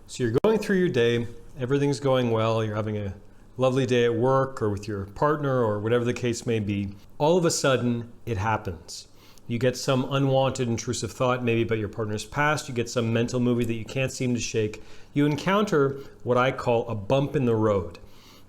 So you're going through your day, everything's going well, you're having a lovely day at work or with your partner or whatever the case may be. All of a sudden, it happens. You get some unwanted intrusive thought, maybe about your partner's past, you get some mental movie that you can't seem to shake. You encounter what I call a bump in the road.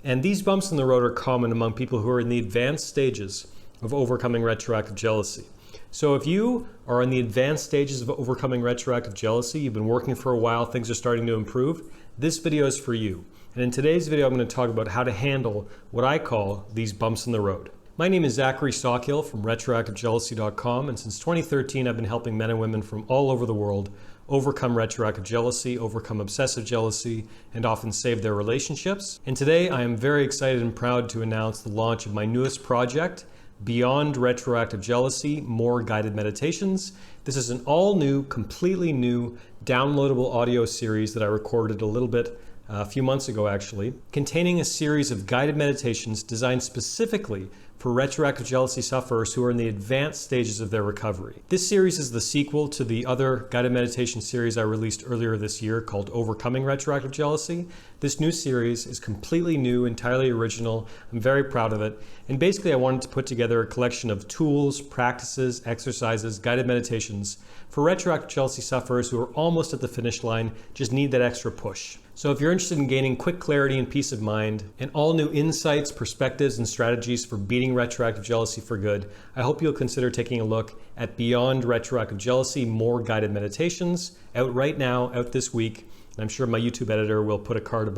And these bumps in the road are common among people who are in the advanced stages of overcoming retroactive jealousy. So if you are in the advanced stages of overcoming retroactive jealousy, you've been working for a while, things are starting to improve, this video is for you. And in today's video, I'm going to talk about how to handle what I call these bumps in the road. My name is Zachary Stockill from retroactivejealousy.com, and since 2013, I've been helping men and women from all over the world overcome retroactive jealousy, overcome obsessive jealousy, and often save their relationships. And today, I am very excited and proud to announce the launch of my newest project, Beyond Retroactive Jealousy, More Guided Meditations. This is an all-new, completely new, downloadable audio series that I recorded a few months ago actually, containing a series of guided meditations designed specifically for retroactive jealousy sufferers who are in the advanced stages of their recovery. This series is the sequel to the other guided meditation series I released earlier this year called Overcoming Retroactive Jealousy. This new series is completely new, entirely original. I'm very proud of it. And basically I wanted to put together a collection of tools, practices, exercises, guided meditations for retroactive jealousy sufferers who are almost at the finish line, just need that extra push. So if you're interested in gaining quick clarity and peace of mind and all new insights, perspectives, and strategies for beating retroactive jealousy for good, I hope you'll consider taking a look at Beyond Retroactive Jealousy, More Guided Meditations, out right now, out this week. And I'm sure my YouTube editor will put a card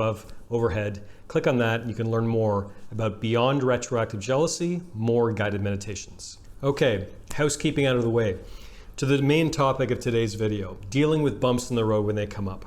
overhead. Click on that and you can learn more about Beyond Retroactive Jealousy, More Guided Meditations. Okay, housekeeping out of the way. To the main topic of today's video, dealing with bumps in the road when they come up.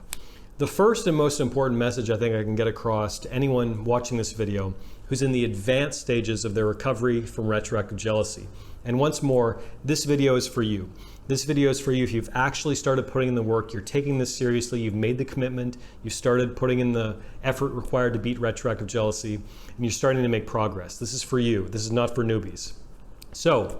The first and most important message I think I can get across to anyone watching this video who's in the advanced stages of their recovery from retroactive jealousy. And once more, this video is for you. This video is for you if you've actually started putting in the work, you're taking this seriously, you've made the commitment, you started putting in the effort required to beat retroactive jealousy, and you're starting to make progress. This is for you. This is not for newbies. So,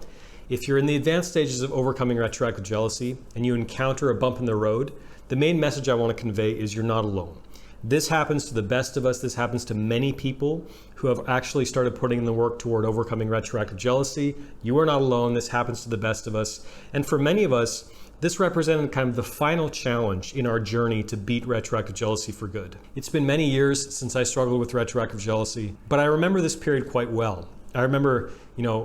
if you're in the advanced stages of overcoming retroactive jealousy and you encounter a bump in the road, the main message I want to convey is you're not alone. This happens to the best of us. This happens to many people who have actually started putting in the work toward overcoming retroactive jealousy. You are not alone. This happens to the best of us. And for many of us, this represented kind of the final challenge in our journey to beat retroactive jealousy for good. It's been many years since I struggled with retroactive jealousy, but I remember this period quite well. I remember,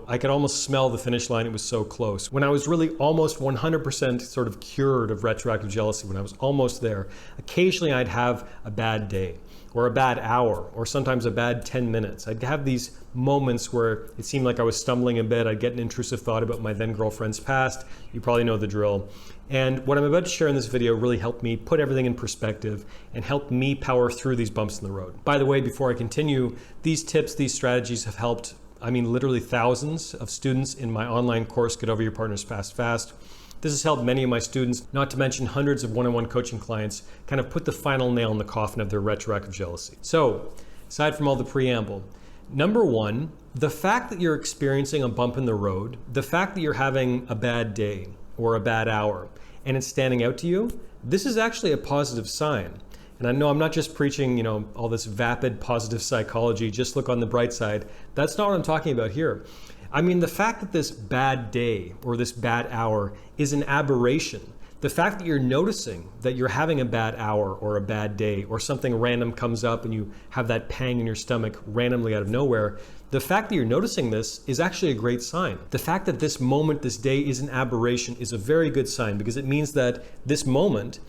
I could almost smell the finish line. It was so close. When I was really almost 100% sort of cured of retroactive jealousy, when I was almost there, occasionally I'd have a bad day or a bad hour or sometimes a bad 10 minutes. I'd have these moments where it seemed like I was stumbling in bed. I'd get an intrusive thought about my then girlfriend's past. You probably know the drill. And what I'm about to share in this video really helped me put everything in perspective and helped me power through these bumps in the road. By the way, before I continue, these tips, these strategies have helped literally thousands of students in my online course, Get Over Your Partner's Past Fast. This has helped many of my students, not to mention hundreds of one-on-one coaching clients, kind of put the final nail in the coffin of their retroactive jealousy. So, aside from all the preamble, number one, the fact that you're experiencing a bump in the road, the fact that you're having a bad day or a bad hour, and it's standing out to you, this is actually a positive sign. And I know I'm not just preaching, all this vapid positive psychology, just look on the bright side. That's not what I'm talking about here. The fact that this bad day or this bad hour is an aberration, the fact that you're noticing that you're having a bad hour or a bad day or something random comes up and you have that pang in your stomach randomly out of nowhere, the fact that you're noticing this is actually a great sign. The fact that this moment, this day is an aberration is a very good sign because it means that this moment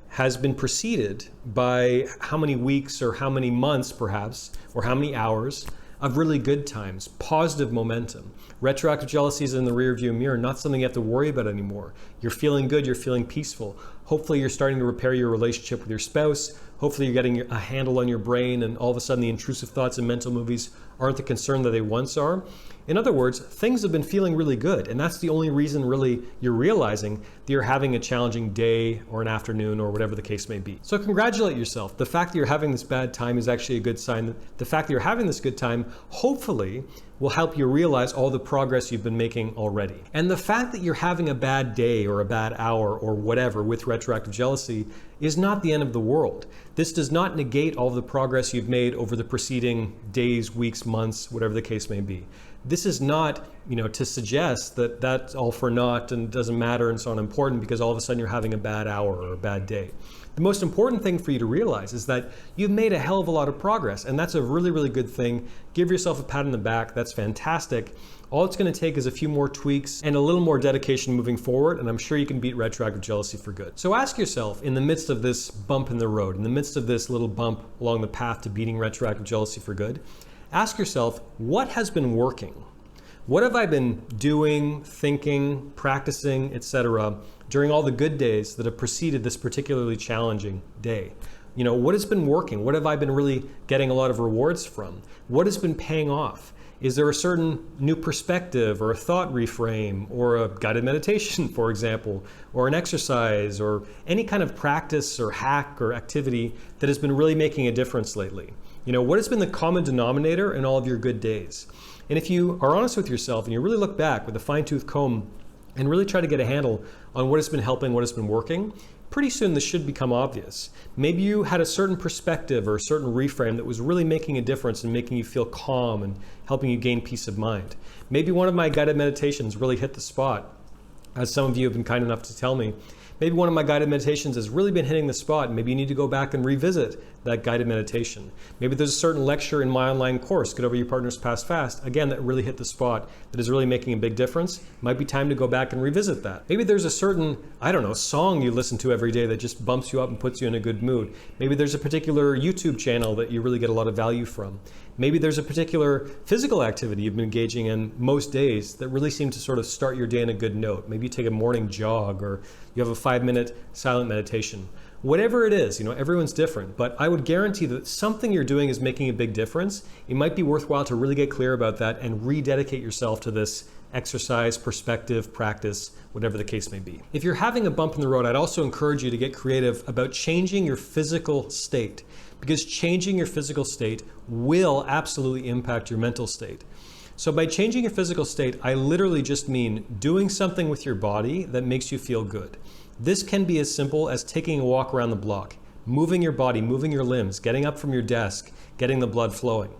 has been preceded by how many weeks or how many months perhaps, or how many hours of really good times, positive momentum. Retroactive jealousy is in the rearview mirror, not something you have to worry about anymore. You're feeling good, you're feeling peaceful. Hopefully you're starting to repair your relationship with your spouse. Hopefully you're getting a handle on your brain and all of a sudden the intrusive thoughts and mental movies aren't the concern that they once are. In other words, things have been feeling really good, and that's the only reason really you're realizing that you're having a challenging day or an afternoon or whatever the case may be. So congratulate yourself. The fact that you're having this bad time is actually a good sign. The fact that you're having this good time hopefully will help you realize all the progress you've been making already. And the fact that you're having a bad day or a bad hour or whatever with retroactive jealousy is not the end of the world. This does not negate all of the progress you've made over the preceding days, weeks, months, whatever the case may be. This is not, to suggest that that's all for naught and doesn't matter and it's not important because all of a sudden you're having a bad hour or a bad day. The most important thing for you to realize is that you've made a hell of a lot of progress, and that's a really, really good thing. Give yourself a pat on the back. That's fantastic. All it's going to take is a few more tweaks and a little more dedication moving forward, and I'm sure you can beat retroactive jealousy for good. So ask yourself, in the midst of this bump in the road, in the midst of this little bump along the path to beating retroactive jealousy for good, ask yourself, what has been working? What have I been doing, thinking, practicing, etc., during all the good days that have preceded this particularly challenging day? What has been working? What have I been really getting a lot of rewards from? What has been paying off? Is there a certain new perspective or a thought reframe or a guided meditation, for example, or an exercise or any kind of practice or hack or activity that has been really making a difference lately? What has been the common denominator in all of your good days? And if you are honest with yourself and you really look back with a fine-tooth comb and really try to get a handle on what has been helping, what has been working, pretty soon this should become obvious. Maybe you had a certain perspective or a certain reframe that was really making a difference and making you feel calm and helping you gain peace of mind. Maybe one of my guided meditations really hit the spot, as some of you have been kind enough to tell me. Maybe one of my guided meditations has really been hitting the spot, and maybe you need to go back and revisit that guided meditation. Maybe there's a certain lecture in my online course, Get Over Your Partner's Past Fast, again, that really hit the spot, that is really making a big difference. It might be time to go back and revisit that. Maybe there's a certain, song you listen to every day that just bumps you up and puts you in a good mood. Maybe there's a particular YouTube channel that you really get a lot of value from. Maybe there's a particular physical activity you've been engaging in most days that really seem to sort of start your day in a good note. Maybe you take a morning jog or you have a 5-minute silent meditation. Whatever it is, everyone's different, but I would guarantee that something you're doing is making a big difference. It might be worthwhile to really get clear about that and rededicate yourself to this exercise, perspective, practice, whatever the case may be. If you're having a bump in the road, I'd also encourage you to get creative about changing your physical state, because changing your physical state will absolutely impact your mental state. So by changing your physical state, I literally just mean doing something with your body that makes you feel good. This can be as simple as taking a walk around the block, moving your body, moving your limbs, getting up from your desk, getting the blood flowing.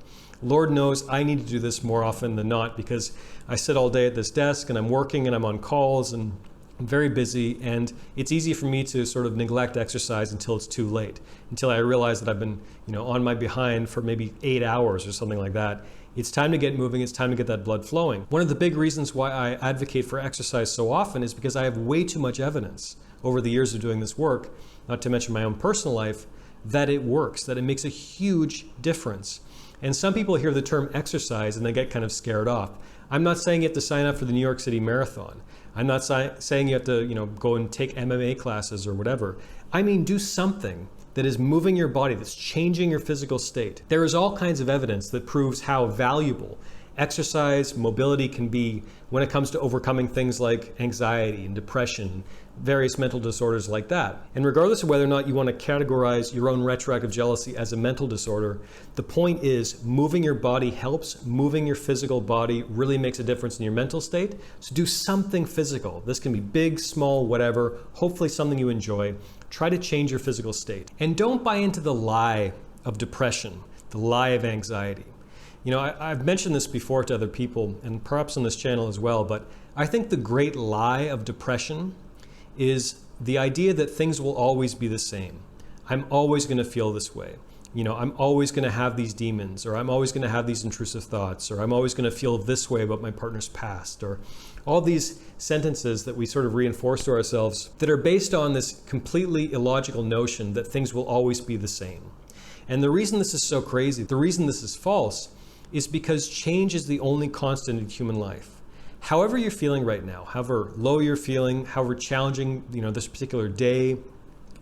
Lord knows I need to do this more often than not because I sit all day at this desk and I'm working and I'm on calls and I'm very busy, and it's easy for me to sort of neglect exercise until it's too late, until I realize that I've been on my behind for maybe 8 hours or something like that. It's time to get moving. It's time to get that blood flowing. One of the big reasons why I advocate for exercise so often is because I have way too much evidence over the years of doing this work, not to mention my own personal life, that it works, that it makes a huge difference. And some people hear the term exercise and they get kind of scared off. I'm not saying you have to sign up for the New York City Marathon. I'm not saying you have to, go and take MMA classes or whatever. I mean, do something that is moving your body, that's changing your physical state. There is all kinds of evidence that proves how valuable exercise, mobility can be when it comes to overcoming things like anxiety and depression, various mental disorders like that. And regardless of whether or not you want to categorize your own retroactive jealousy as a mental disorder, the point is moving your body helps. Moving your physical body really makes a difference in your mental state. So do something physical. This can be big, small, whatever, hopefully something you enjoy. Try to change your physical state. And don't buy into the lie of depression, the lie of anxiety. I've mentioned this before to other people and perhaps on this channel as well, but I think the great lie of depression is the idea that things will always be the same. I'm always going to feel this way. I'm always going to have these demons, or I'm always going to have these intrusive thoughts, or I'm always going to feel this way about my partner's past, or all these sentences that we sort of reinforce to ourselves that are based on this completely illogical notion that things will always be the same. And the reason this is so crazy, the reason this is false, is because change is the only constant in human life. However you're feeling right now, however low you're feeling, however challenging, this particular day,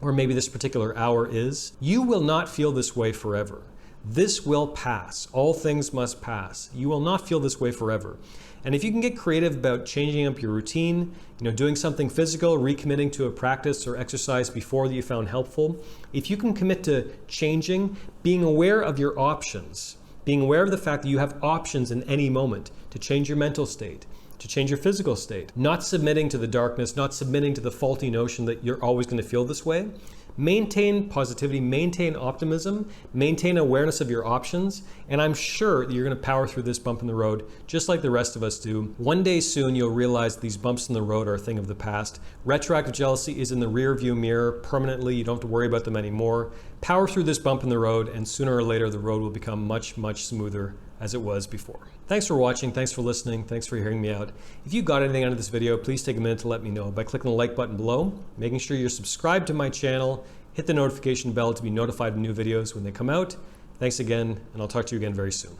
or maybe this particular hour is, you will not feel this way forever. This will pass. All things must pass. You will not feel this way forever. And if you can get creative about changing up your routine, doing something physical, recommitting to a practice or exercise before that you found helpful, if you can commit to changing, being aware of your options, Being aware of the fact that you have options in any moment to change your mental state, to change your physical state. Not submitting to the darkness, not submitting to the faulty notion that you're always going to feel this way. Maintain positivity, maintain optimism, maintain awareness of your options, and I'm sure that you're going to power through this bump in the road just like the rest of us do. One day soon you'll realize these bumps in the road are a thing of the past. Retroactive jealousy is in the rear view mirror permanently. You don't have to worry about them anymore. Power through this bump in the road, and sooner or later the road will become much, much smoother as it was before. Thanks for watching, thanks for listening, thanks for hearing me out. If you got anything out of this video, please take a minute to let me know by clicking the like button below, making sure you're subscribed to my channel, hit the notification bell to be notified of new videos when they come out. Thanks again, and I'll talk to you again very soon.